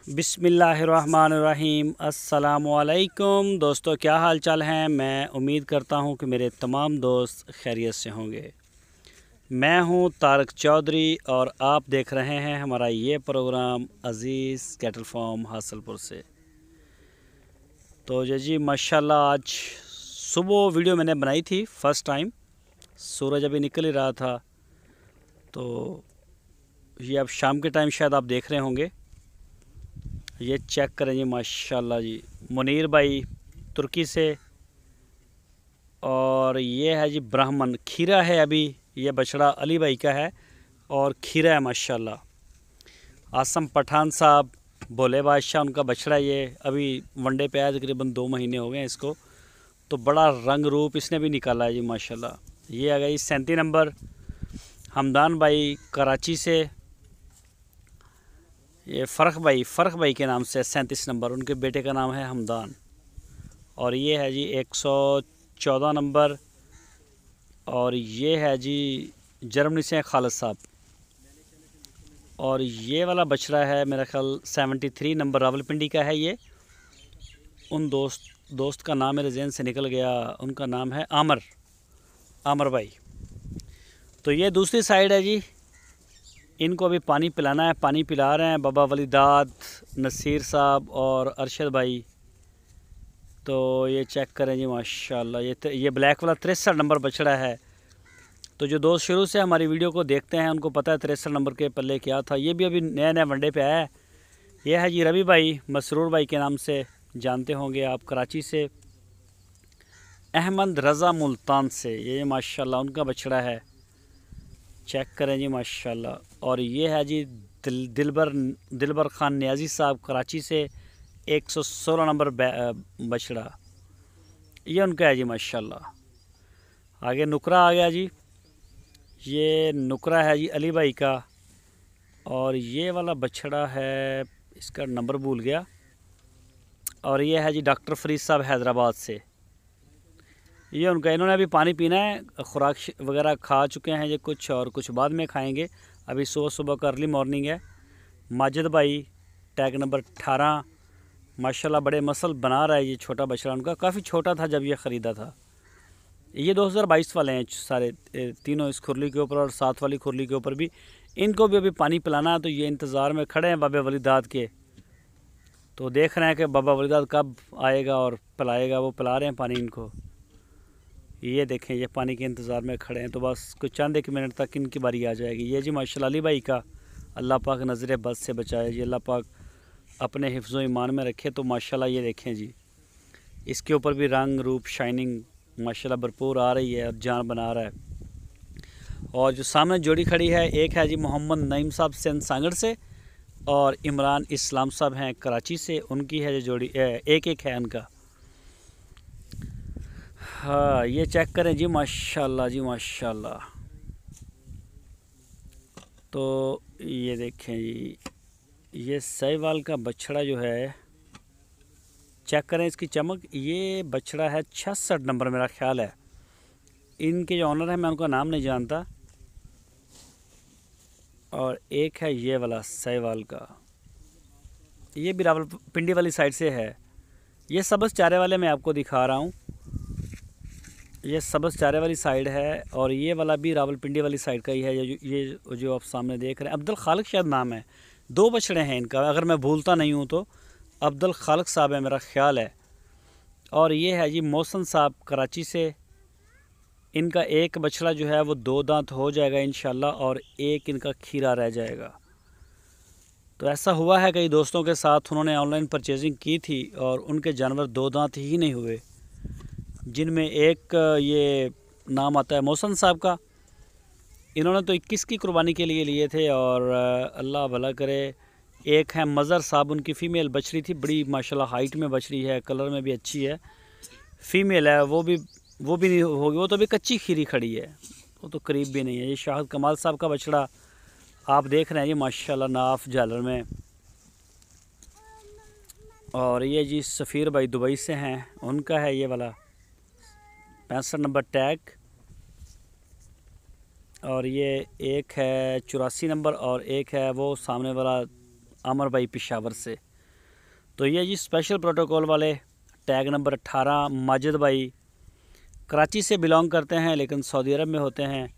बिस्मिल्लाहिर्रहमानिर्रहीम। अस्सलामुअलैकुम दोस्तों, क्या हाल चाल हैं। मैं उम्मीद करता हूं कि मेरे तमाम दोस्त खैरियत से होंगे। मैं हूं तारक चौधरी और आप देख रहे हैं हमारा ये प्रोग्राम अज़ीज़ कैटल फार्म हासलपुर से। तो जी माशाल्लाह, आज सुबह वीडियो मैंने बनाई थी फ़र्स्ट टाइम। सूरज अभी निकल ही रहा था, तो ये अब शाम के टाइम शायद आप देख रहे होंगे। ये चेक करें जी माशाल्लाह जी, मुनीर भाई तुर्की से। और ये है जी ब्राह्मण, खीरा है। अभी ये बछड़ा अली भाई का है और खीरा है माशाल्लाह। आसम पठान साहब भोले बादशाह, उनका बछड़ा। ये अभी वनडे पे आया, तकरीबन 2 महीने हो गए हैं इसको। तो बड़ा रंग रूप इसने भी निकाला है जी माशाल्लाह। ये आ गई 37 नंबर हमदान भाई कराची से। ये फ़र्क भाई के नाम से 37 नंबर, उनके बेटे का नाम है हमदान। और ये है जी 114 नंबर। और ये है जी जर्मनी से खालिद साहब। और ये वाला बछड़ा है मेरा ख्याल 73 नंबर रावलपिंडी का है। ये उन दोस्त का नाम मेरे जहन से निकल गया, उनका नाम है आमर भाई। तो ये दूसरी साइड है जी, इनको अभी पानी पिलाना है। पानी पिला रहे हैं बाबा वलीदाद, नसीर साहब और अरशद भाई। तो ये चेक करें जी माशाल्लाह। ये ब्लैक वाला 63 नंबर बछड़ा है। तो जो दोस्त शुरू से हमारी वीडियो को देखते हैं उनको पता है 63 नंबर के पल्ले क्या था। ये भी अभी नया वनडे पे आया है। ये है जी रवि भाई, मसरूर भाई के नाम से जानते होंगे आप, कराची से। अहमद रज़ा मुल्तान से, ये माशाल्लाह उनका बछड़ा है। चेक करें जी माशाल्लाह। और ये है जी दिलबर ख़ान नियाज़ी साहब कराची से, 116 नंबर बछड़ा। ये उनका है जी माशाल्लाह। आगे नुकरा आ गया जी, ये नुकरा है जी अली भाई का। और ये वाला बछड़ा है, इसका नंबर भूल गया। और ये है जी डॉक्टर फरीद साहब हैदराबाद से। ये उनका, इन्होंने अभी पानी पीना है, खुराक वगैरह खा चुके हैं ये कुछ, और कुछ बाद में खाएंगे। अभी सुबह का अर्ली मॉर्निंग है। माजिद भाई टैग नंबर 18 माशाल्लाह, बड़े मसल बना रहा है। ये छोटा बछड़ा उनका काफ़ी छोटा था जब ये ख़रीदा था। ये 2022 वाले हैं सारे तीनों, इस खुरली के ऊपर और साथ वाली खुरली के ऊपर भी। इनको भी अभी पानी पिलाना है, तो ये इंतज़ार में खड़े हैं बाबा वलीदाद के। तो देख रहे हैं कि बाबा वलीदाद कब आएगा और पिलाएगा। वो पिला रहे हैं पानी इनको। ये देखें, ये पानी के इंतज़ार में खड़े हैं। तो बस कुछ चंद एक मिनट तक इनकी बारी आ जाएगी। ये जी माशाल्लाह अली भाई का, अल्लाह पाक नज़र बद से बचाए जी, अल्लाह पाक अपने हिफ्ज़ो ईमान में रखे। तो माशाल्लाह ये देखें जी, इसके ऊपर भी रंग रूप शाइनिंग माशाल्लाह भरपूर आ रही है और जान बना रहा है। और जो सामने जोड़ी खड़ी है, एक है जी मोहम्मद नईम साहब सिंध सांगड़ से, और इमरान इस्लाम साहब हैं कराची से। उनकी है जो जोड़ी, एक है उनका। हाँ, ये चेक करें जी माशाल्लाह जी माशाल्लाह। तो ये देखें जी, ये साहिवाल का बछड़ा जो है, चेक करें इसकी चमक। ये बछड़ा है 66 नंबर मेरा ख्याल है। इनके जो ऑनर है मैं उनका नाम नहीं जानता। और एक है ये वाला साहिवाल का, ये भी रावलपिंडी वाली साइड से है। ये सबस चारे वाले मैं आपको दिखा रहा हूँ, ये सबस चारे वाली साइड है। और ये वाला भी रावलपिंडी वाली साइड का ही है। ये जो आप सामने देख रहे हैं, अब्दुल खालिक शायद नाम है। 2 बछड़े हैं इनका, अगर मैं भूलता नहीं हूँ तो अब्दुल खालिक साहब है मेरा ख्याल है। और ये है जी मोहसन साहब कराची से। इनका एक बछड़ा जो है वो 2 दांत हो जाएगा इंशाल्लाह, और एक इनका खीरा रह जाएगा। तो ऐसा हुआ है कई दोस्तों के साथ, उन्होंने ऑनलाइन परचेजिंग की थी और उनके जानवर 2 दांत ही नहीं हुए, जिनमें एक ये नाम आता है मोहसन साहब का। इन्होंने तो 21 की कुर्बानी के लिए थे, और अल्लाह भला करे। एक है मज़र साहब, उनकी फ़ीमेल बछड़ी थी, बड़ी माशाल्लाह हाइट में बछड़ी है, कलर में भी अच्छी है, फ़ीमेल है। वो भी नहीं होगी, वो तो अभी कच्ची खीरी खड़ी है, वो तो करीब भी नहीं है। ये शाहिद कमाल साहब का बछड़ा आप देख रहे हैं जी माशाल्लाह, नाफ झालर में। और ये जी सफ़ीर भाई दुबई से हैं, उनका है ये वाला 65 नंबर टैग। और ये एक है 84 नंबर, और एक है वो सामने वाला आमर भाई पेशावर से। तो ये जी स्पेशल प्रोटोकॉल वाले टैग नंबर 18 माजिद भाई कराची से बिलोंग करते हैं लेकिन सऊदी अरब में होते हैं।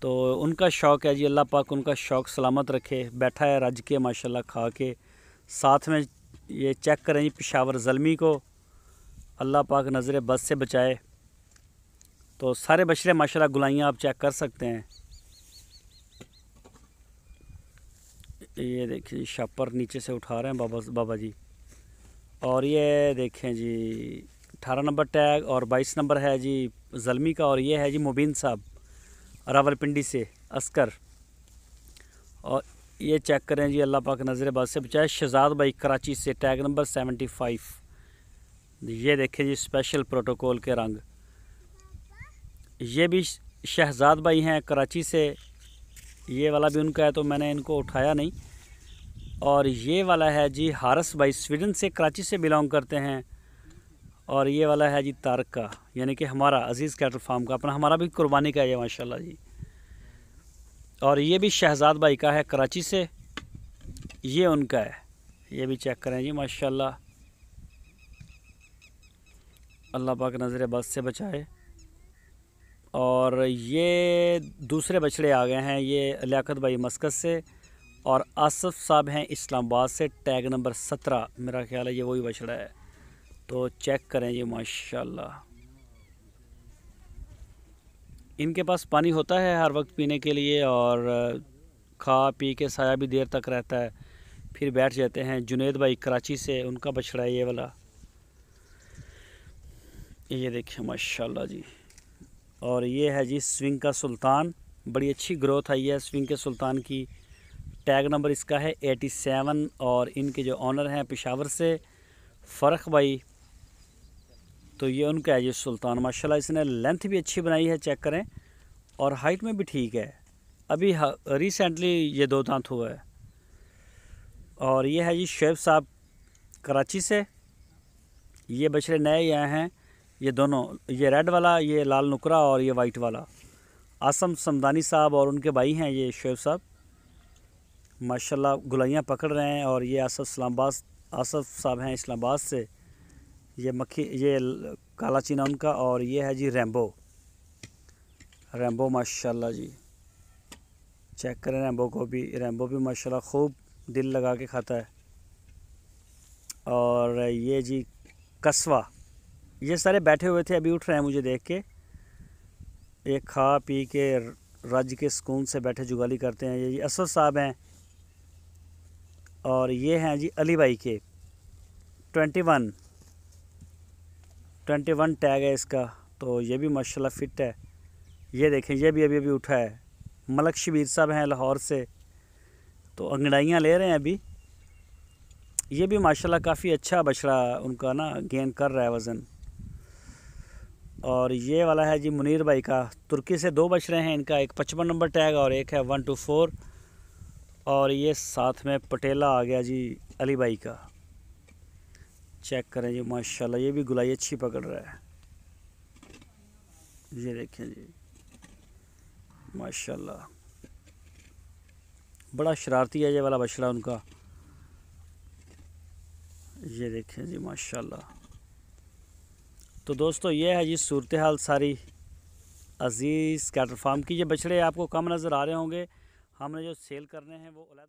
तो उनका शौक़ है जी, अल्लाह पाक उनका शौक़ सलामत रखे। बैठा है रज के माशाल्लाह खा के। साथ में ये चेक करें जी पेशावर ज़ल्मी को अल्लाह पाक नज़र बद से बचाए। तो सारे बछड़े माशाल्लाह गुलाइयाँ आप चेक कर सकते हैं। ये देखिए जी शापर नीचे से उठा रहे हैं बाबा जी। और ये देखें जी 18 नंबर टैग और 22 नंबर है जी ज़ल्मी का। और ये है जी मुबीन साहब रावलपिंडी से अस्कर। और ये चेक करें जी अल्लाह पाक नज़र बद से बचाए। शहजाद भाई कराची से टैग नंबर 75। ये देखें जी स्पेशल प्रोटोकॉल के रंग। ये भी शहजाद भाई हैं कराची से। ये वाला भी उनका है तो मैंने इनको उठाया नहीं। और ये वाला है जी हारिस भाई स्वीडन से कराची से बिलोंग करते हैं। और ये वाला है जी तारक का, यानी कि हमारा अजीज़ कैटल फार्म का अपना, हमारा भी कुर्बानी का है ये माशाल्लाह जी। और ये भी शहजाद भाई का है कराची से, ये उनका है। ये भी चेक करें जी माशाल्लाह, अल्लाह पाक नज़र बद से बचाए। और ये दूसरे बछड़े आ गए हैं, ये लियाकत भाई मस्कत से और आसफ़ साहब हैं इस्लामाबाद से टैग नंबर 17। मेरा ख्याल है ये वही बछड़ा है। तो चेक करें जी माशाल्लाह, इनके पास पानी होता है हर वक्त पीने के लिए और खा पी के साया भी देर तक रहता है, फिर बैठ जाते हैं। जुनेद भाई कराची से, उनका बछड़ा है ये वाला। ये देखिए माशाल्लाह जी। और ये है जी स्विंग का सुल्तान, बड़ी अच्छी ग्रोथ आई है स्विंग के सुल्तान की। टैग नंबर इसका है 87। और इनके जो ऑनर हैं पेशावर से फ़र्क भाई, तो ये उनका है ये सुल्तान। माशाल्लाह इसने लेंथ भी अच्छी बनाई है, चेक करें। और हाइट में भी ठीक है, अभी रिसेंटली ये 2 दांत हुआ है। और ये है जी शेब साहब कराची से। ये बछड़े नए आए हैं, ये दोनों, ये रेड वाला, ये लाल नुकरा और ये वाइट वाला। आसम समदानी साहब और उनके भाई हैं ये शेब साहब, माशाल्लाह गुलाइयाँ पकड़ रहे हैं। और ये आसफ़ साहब हैं इस्लामाबाद से। ये मक्खी, ये काला चीना उनका। और ये है जी रैम्बो माशाल्लाह जी, चेक करें रैम्बो को भी। रैम्बो भी माशाल्लाह खूब दिल लगा के खाता है। और ये जी कस्वा, ये सारे बैठे हुए थे, अभी उठ रहे हैं मुझे देख के। ये खा पी के रज के सुकून से बैठे जुगाली करते हैं। ये जी असद साहब हैं। और ये हैं जी अली भाई के 21 टैग है इसका। तो ये भी माशाल्लाह फ़िट है। ये देखें ये भी अभी उठा है। मलक शबीर साहब हैं लाहौर से, तो अंगड़ाइयाँ ले रहे हैं अभी। ये भी माशाल्लाह काफ़ी अच्छा बछड़ा उनका ना गेन कर रहा है वज़न। और ये वाला है जी मुनीर भाई का, तुर्की से 2 बछड़े हैं इनका, एक 55 नंबर टैग और एक है 124। और ये साथ में पटेला आ गया जी अली भाई का। चेक करें जी माशाल्लाह, ये भी गुलाई अच्छी पकड़ रहा है। ये देखें जी माशाल्लाह, बड़ा शरारती है ये वाला बछड़ा उनका। ये देखें जी माशाल्लाह। तो दोस्तों ये है जी सूरत हाल सारी अज़ीज़ कैटल फार्म की। ये बछड़े आपको कम नज़र आ रहे होंगे, हमने जो सेल करने हैं वो अलग